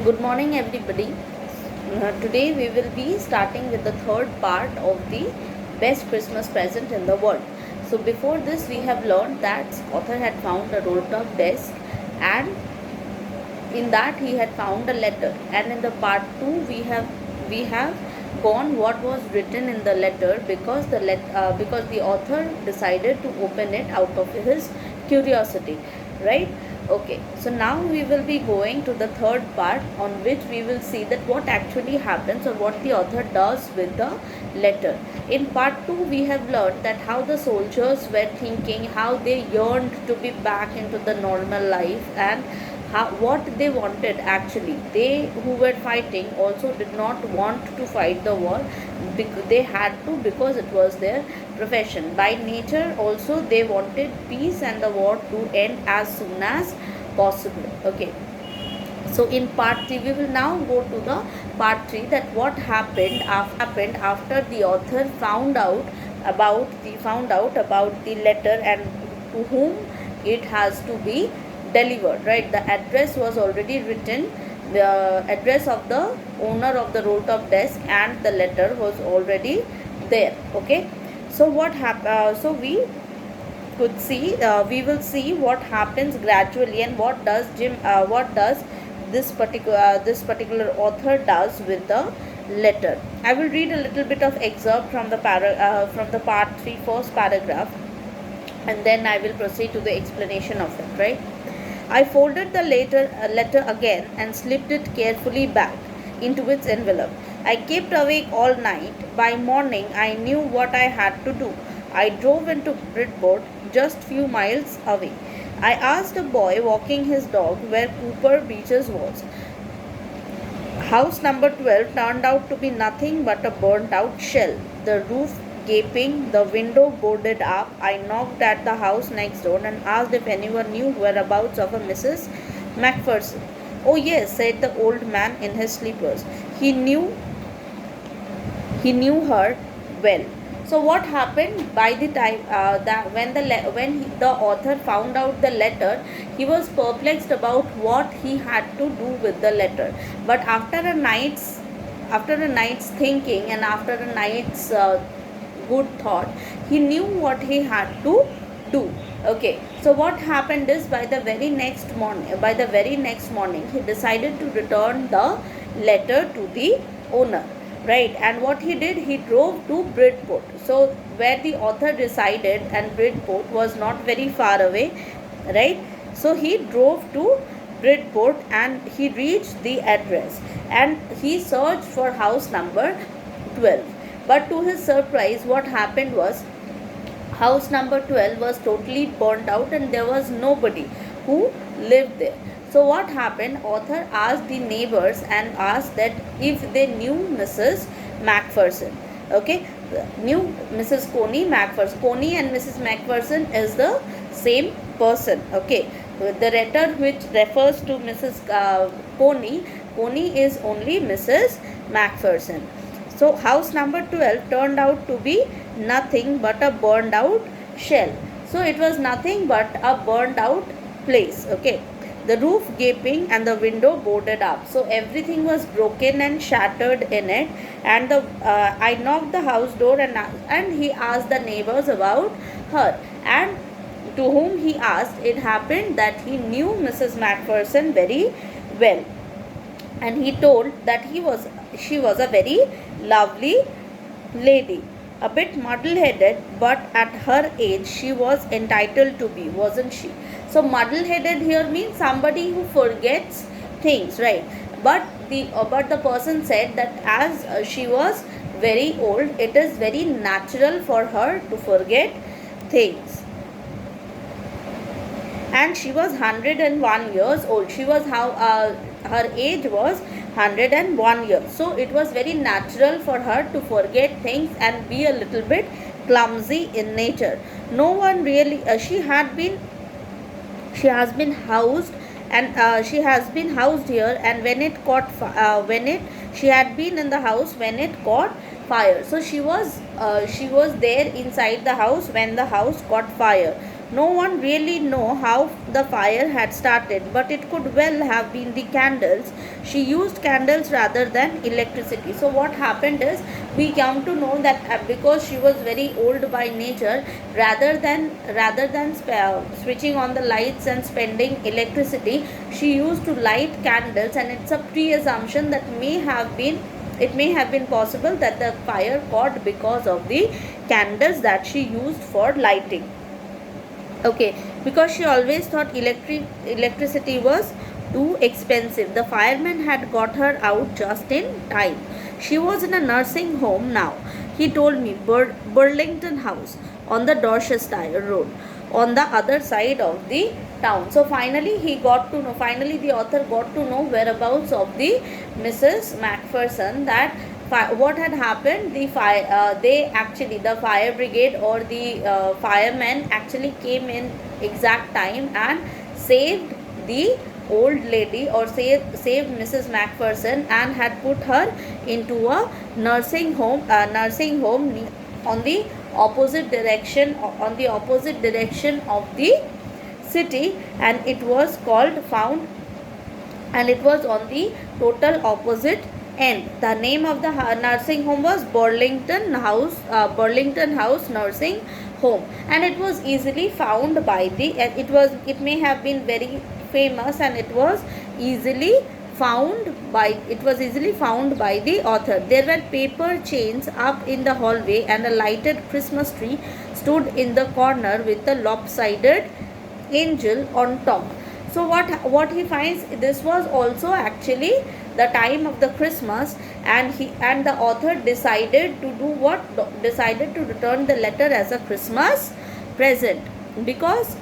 Good morning, everybody. Today we will be starting with the third part of the best Christmas present in the world. So, before this, we have learned that author had found a roll top desk, and in that he had found a letter. And in the part two, we have gone what was written in the letter because the author decided to open it out of his curiosity, right? Okay, so now we will be going to the third part, on which we will see that what actually happens or what the author does with the letter. In part 2 we have learned that how the soldiers were thinking, how they yearned to be back into the normal life, and what they wanted. Actually, they who were fighting also did not want to fight the war, because they had to, because it was their profession. By nature also they wanted peace and the war to end as soon as possible. Okay, so in part 3 we will now go to the part 3, that what happened after the author found out about the letter and to whom it has to be delivered, right? The address was already written, the address of the owner of the roll top desk, and the letter was already there. Okay, so so we will see what happens gradually, and what does this particular author does with the letter. I will read a little bit of excerpt from the part 3 first paragraph, and then I will proceed to the explanation of it, right? I folded the letter again and slipped it carefully back into its envelope. I kept awake all night. By morning, I knew what I had to do. I drove into Bridport, just few miles away. I asked a boy walking his dog where Cooper Beaches was. House number 12 turned out to be nothing but a burnt out shell. The roof gaping, the window boarded up. I knocked at the house next door and asked if anyone knew whereabouts of a Mrs. Macpherson. Oh yes, said the old man in his slippers. He knew her well. So what happened by the time that when the author found out the letter, he was perplexed about what he had to do with the letter. But after a night's thinking, and after a night's good thought, he knew what he had to do. Okay, so what happened is, by the very next morning he decided to return the letter to the owner, right? And what he did, he drove to Bridport, so where the author resided, and Bridport was not very far away, right? So he drove to Bridport and he reached the address, and he searched for house number 12. But to his surprise, what happened was, house number 12 was totally burnt out and there was nobody who lived there. So what happened, author asked the neighbors and asked that if they knew Mrs. Macpherson. Okay, knew Mrs. Coney Macpherson. Coney and Mrs. Macpherson is the same person. Okay, the letter which refers to Mrs. Coney is only Mrs. Macpherson. So house number 12 turned out to be nothing but a burned out shell. So it was nothing but a burned out place. Okay, the roof gaping and the window boarded up. So everything was broken and shattered in it. And I knocked the house door, and he asked the neighbors about her. And to whom he asked, it happened that he knew Mrs. Macpherson very well, and he told that she was a very lovely lady, a bit muddle-headed, but at her age she was entitled to be, wasn't she? So muddle-headed here means somebody who forgets things, right? But the person said that as she was very old, it is very natural for her to forget things. And she was 101 years old. Her age was 101 years. So it was very natural for her to forget things and be a little bit clumsy in nature. No one really, she has been housed, and she has been housed here, and she had been in the house when it caught fire. So she was there inside the house when the house caught fire. No one really know how the fire had started, but it could well have been the candles. She used candles rather than electricity. So what happened is, we come to know that because she was very old by nature, rather than switching on the lights and spending electricity, she used to light candles, and it's a pre-assumption that it may have been possible that the fire caught because of the candles that she used for lighting. Okay, because she always thought electricity was too expensive. The fireman had got her out just in time. She was in a nursing home now. He told me, Burlington House on the Dorchester Road, on the other side of the town. So finally the author got to know whereabouts of the Mrs. Macpherson, that what had happened. The fire brigade or the firemen actually came in exact time and saved the old lady, or saved Mrs. Macpherson, and had put her into a nursing home on the opposite direction of the city, and it was on the total opposite end. The name of the nursing home was Burlington House Nursing Home, and it was easily found by it may have been very famous, and it was easily found by the author. There were paper chains up in the hallway, and a lighted Christmas tree stood in the corner with a lopsided angel on top. So what he finds, this was also actually the time of the Christmas, and the author decided to return the letter as a Christmas present, because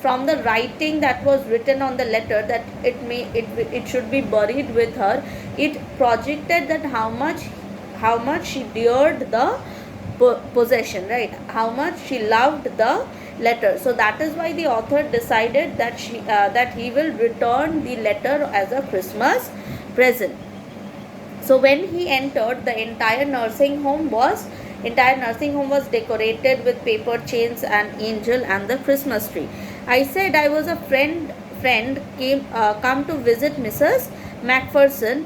from the writing that was written on the letter, that it should be buried with her, it projected that how much she dared the possession, right? How much she loved the letter. So that is why the author decided that he will return the letter as a Christmas present. So when he entered, the entire nursing home was decorated with paper chains and angel and the Christmas tree. I said I was a friend come to visit Mrs. Macpherson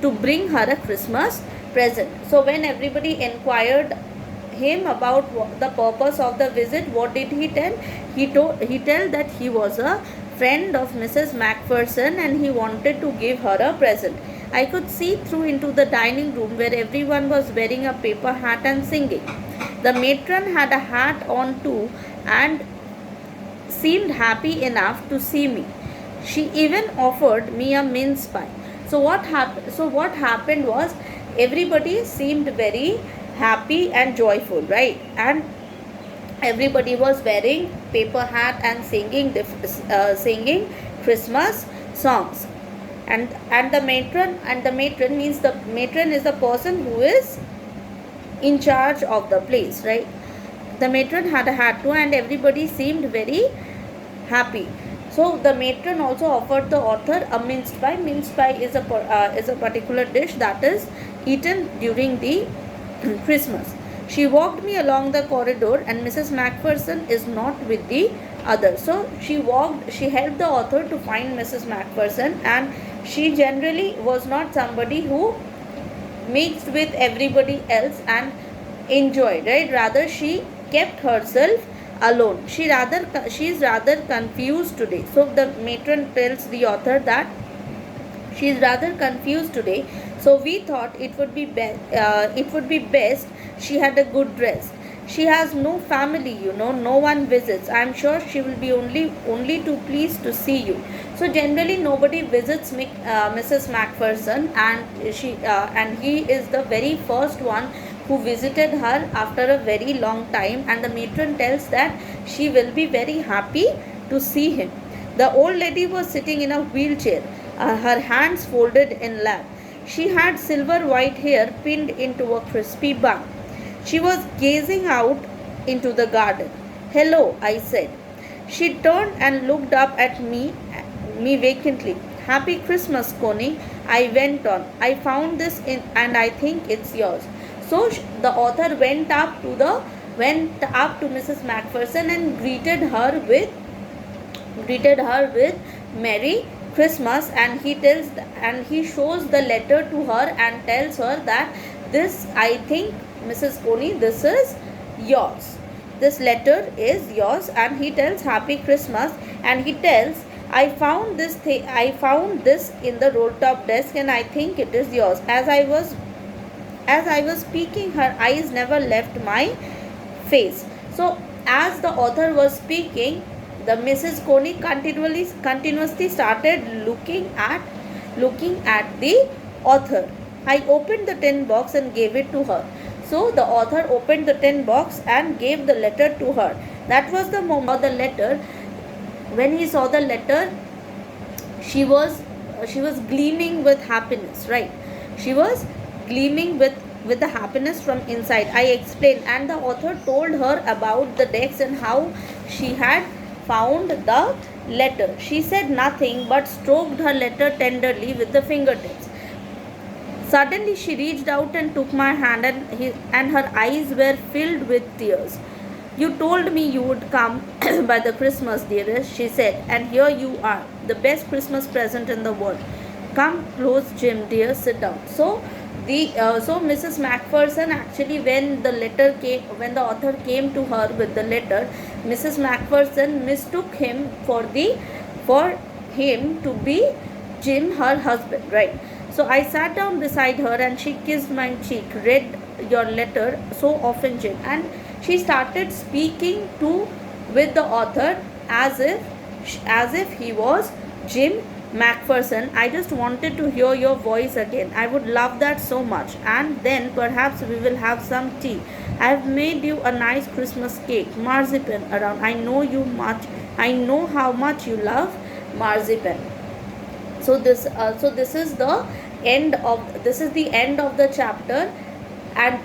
to bring her a Christmas present. So when everybody inquired him about the purpose of the visit, what did he tell? He told that he was a friend of Mrs. Macpherson and he wanted to give her a present. I could see through into the dining room where everyone was wearing a paper hat and singing. The matron had a hat on too and seemed happy enough to see me. She even offered me a mince pie. So what happened was, everybody seemed very happy and joyful, right? And everybody was wearing paper hat and singing Christmas songs. And the matron means the matron is the person who is in charge of the place, right? The matron had a hat too, and everybody seemed very happy. So the matron also offered the author a minced pie. Minced pie is a particular dish that is eaten during the Christmas. She walked me along the corridor, and Mrs. Macpherson is not with the others. So she helped the author to find Mrs. Macpherson, and she generally was not somebody who mixed with everybody else and enjoyed, right? Rather, she kept herself alone. She is rather confused today. So the matron tells the author that she is rather confused today. So we thought it would be best she had a good dress. She has no family, no one visits. I am sure she will be only too pleased to see you. So generally nobody visits Mrs. Macpherson, and he is the very first one who visited her after a very long time, and the matron tells that she will be very happy to see him. The old lady was sitting in a wheelchair, her hands folded in lap. She had silver white hair pinned into a crispy bun. She was gazing out into the garden. "Hello," I said. She turned and looked up at me vacantly. "Happy Christmas, Connie," I went on. "I found this and I think it's yours." So the author went up to the went up to Mrs. Macpherson and greeted her with Merry Christmas, and he shows the letter to her and tells her that this, I think, Mrs. Coney, this is yours. This letter is yours, and he tells Happy Christmas, and he tells, I found this in the roll top desk, and I think it is yours. As I was speaking, her eyes never left my face. So as the author was speaking, the Mrs. Coney continuously started looking at the author. I opened the tin box and gave it to her. So the author opened the tin box and gave the letter to her. That was the moment of the letter. When he saw the letter, she was gleaming with happiness, right? She was gleaming with the happiness from inside. I explained, and the author told her about the decks and how she had found the letter. She said nothing but stroked her letter tenderly with the fingertips. Suddenly she reached out and took my hand, and her eyes were filled with tears. You told me you would come by the Christmas, dearest, she said, and here you are, the best Christmas present in the world. Come close, Jim, dear, sit down. So Mrs. Macpherson, actually, when the author came to her with the letter, Mrs. Macpherson mistook him for him to be Jim, her husband, right? So I sat down beside her and she kissed my cheek. Read your letter so often, Jim, and she started speaking with the author as if he was Jim Macpherson. I just wanted to hear your voice again. I would love that so much. And then perhaps we will have some tea. I have made you a nice Christmas cake, marzipan around. I know how much you love marzipan. So this is the end of the chapter. And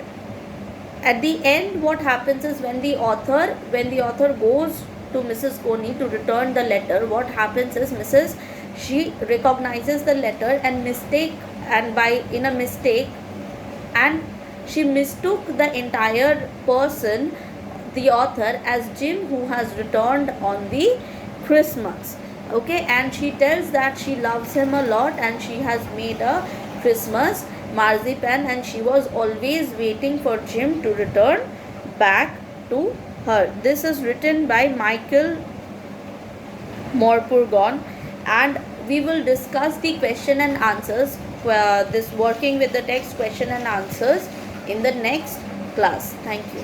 at the end, what happens is when the author goes to Mrs. Coney to return the letter, what happens is she recognizes the letter and she mistook the entire person, the author, as Jim, who has returned on the Christmas. Okay, and she tells that she loves him a lot and she has made a Christmas marzipan, and she was always waiting for Jim to return back to her. This is written by Michael Morpurgon, and we will discuss the question and answers, this working with the text question and answers, in the next class. Thank you.